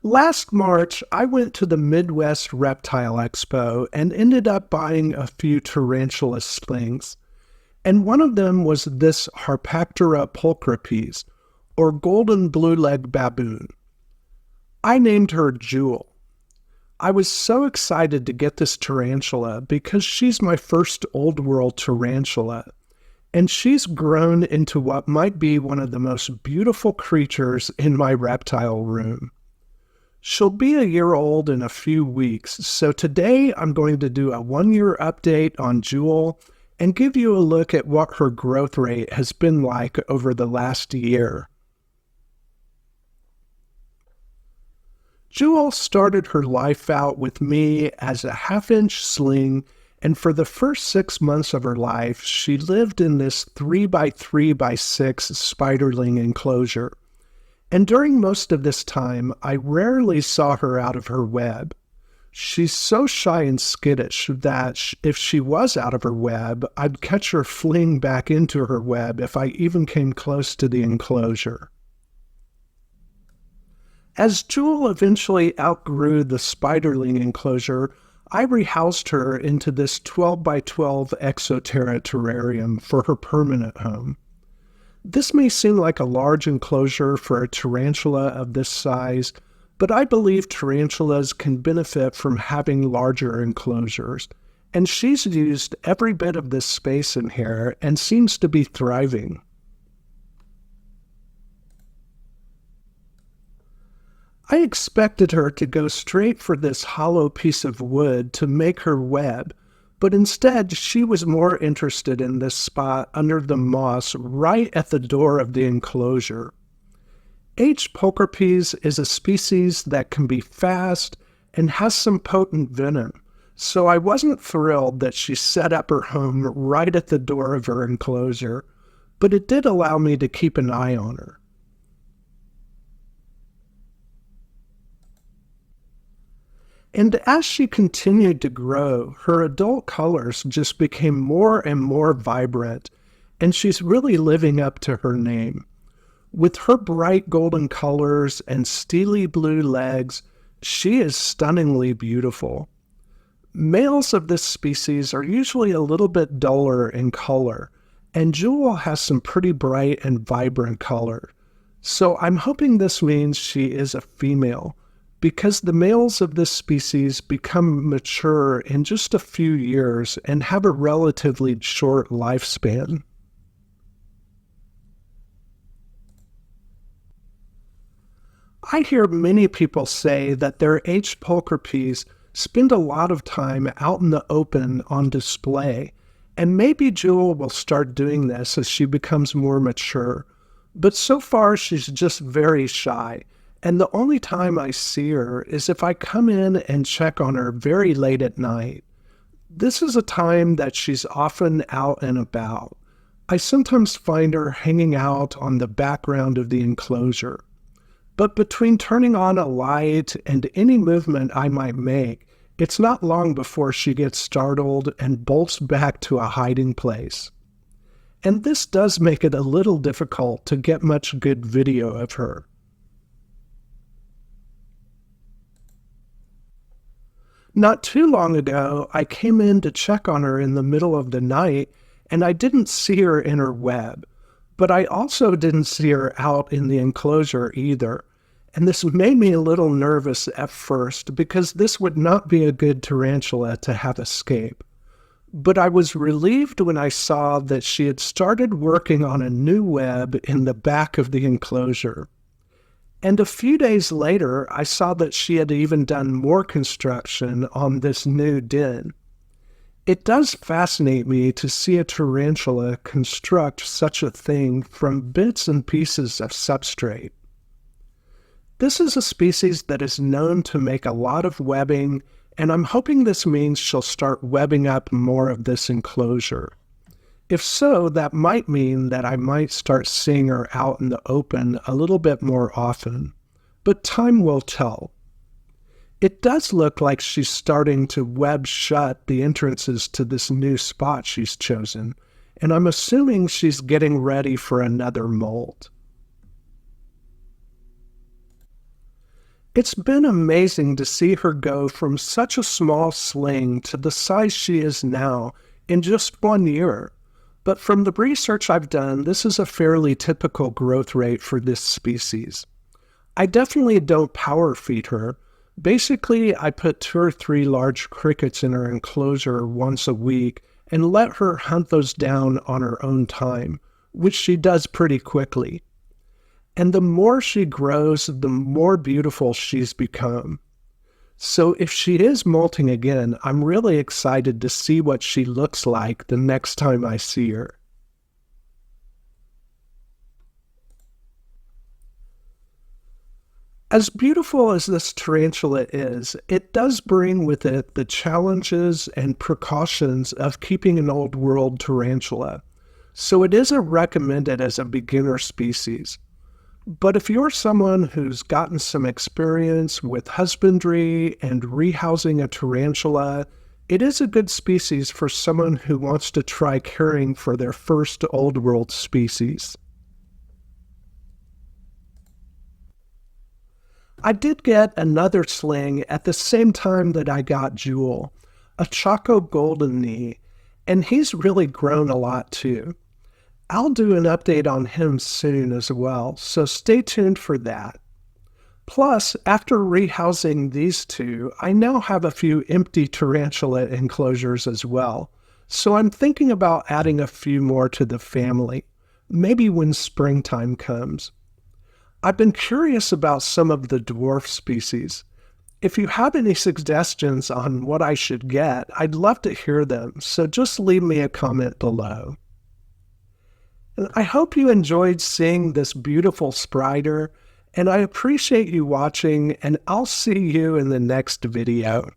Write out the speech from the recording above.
Last March, I went to the Midwest Reptile Expo and ended up buying a few tarantula slings. And one of them was this Harpactira Pulchripes, or golden blue-leg baboon. I named her Jewel. I was so excited to get this tarantula because she's my first old world tarantula, and she's grown into what might be one of the most beautiful creatures in my reptile room. She'll be a year old in a few weeks, so today I'm going to do a 1-year update on Jewel and give you a look at what her growth rate has been like over the last year. Jewel started her life out with me as a half-inch sling, and for the first 6 months of her life, she lived in this 3x3x6 spiderling enclosure. And during most of this time, I rarely saw her out of her web. She's so shy and skittish that if she was out of her web, I'd catch her fleeing back into her web if I even came close to the enclosure. As Jewel eventually outgrew the spiderling enclosure, I rehoused her into this 12x12 Exoterra terrarium for her permanent home. This may seem like a large enclosure for a tarantula of this size, but I believe tarantulas can benefit from having larger enclosures, and she's used every bit of this space in here and seems to be thriving. I expected her to go straight for this hollow piece of wood to make her web, but instead she was more interested in this spot under the moss right at the door of the enclosure. H. pulchripes is a species that can be fast and has some potent venom, so I wasn't thrilled that she set up her home right at the door of her enclosure, but it did allow me to keep an eye on her. And as she continued to grow, her adult colors just became more and more vibrant, and she's really living up to her name. With her bright golden colors and steely blue legs, she is stunningly beautiful. Males of this species are usually a little bit duller in color, and Jewel has some pretty bright and vibrant color. So I'm hoping this means she is a female, because the males of this species become mature in just a few years and have a relatively short lifespan. I hear many people say that their H. pulchripes spend a lot of time out in the open on display, and maybe Jewel will start doing this as she becomes more mature. But so far she's just very shy, and the only time I see her is if I come in and check on her very late at night. This is a time that she's often out and about. I sometimes find her hanging out on the background of the enclosure. But between turning on a light and any movement I might make, it's not long before she gets startled and bolts back to a hiding place. And this does make it a little difficult to get much good video of her. Not too long ago, I came in to check on her in the middle of the night, and I didn't see her in her web, but I also didn't see her out in the enclosure either. And this made me a little nervous at first because this would not be a good tarantula to have escape. But I was relieved when I saw that she had started working on a new web in the back of the enclosure. And a few days later, I saw that she had even done more construction on this new den. It does fascinate me to see a tarantula construct such a thing from bits and pieces of substrate. This is a species that is known to make a lot of webbing, and I'm hoping this means she'll start webbing up more of this enclosure. If so, that might mean that I might start seeing her out in the open a little bit more often, but time will tell. It does look like she's starting to web shut the entrances to this new spot she's chosen, and I'm assuming she's getting ready for another molt. It's been amazing to see her go from such a small sling to the size she is now in just 1 year. But from the research I've done, this is a fairly typical growth rate for this species. I definitely don't power feed her. Basically, I put 2 or 3 large crickets in her enclosure once a week and let her hunt those down on her own time, which she does pretty quickly. And the more she grows, the more beautiful she's become. So if she is molting again, I'm really excited to see what she looks like the next time I see her. As beautiful as this tarantula is, it does bring with it the challenges and precautions of keeping an old world tarantula. So it isn't recommended as a beginner species. But if you're someone who's gotten some experience with husbandry and rehousing a tarantula, it is a good species for someone who wants to try caring for their first old world species. I did get another sling at the same time that I got Jewel, a Chaco golden knee, and he's really grown a lot too. I'll do an update on him soon as well, so stay tuned for that. Plus, after rehousing these two, I now have a few empty tarantula enclosures as well, so I'm thinking about adding a few more to the family, maybe when springtime comes. I've been curious about some of the dwarf species. If you have any suggestions on what I should get, I'd love to hear them, so just leave me a comment below. And I hope you enjoyed seeing this beautiful spider, and I appreciate you watching, and I'll see you in the next video.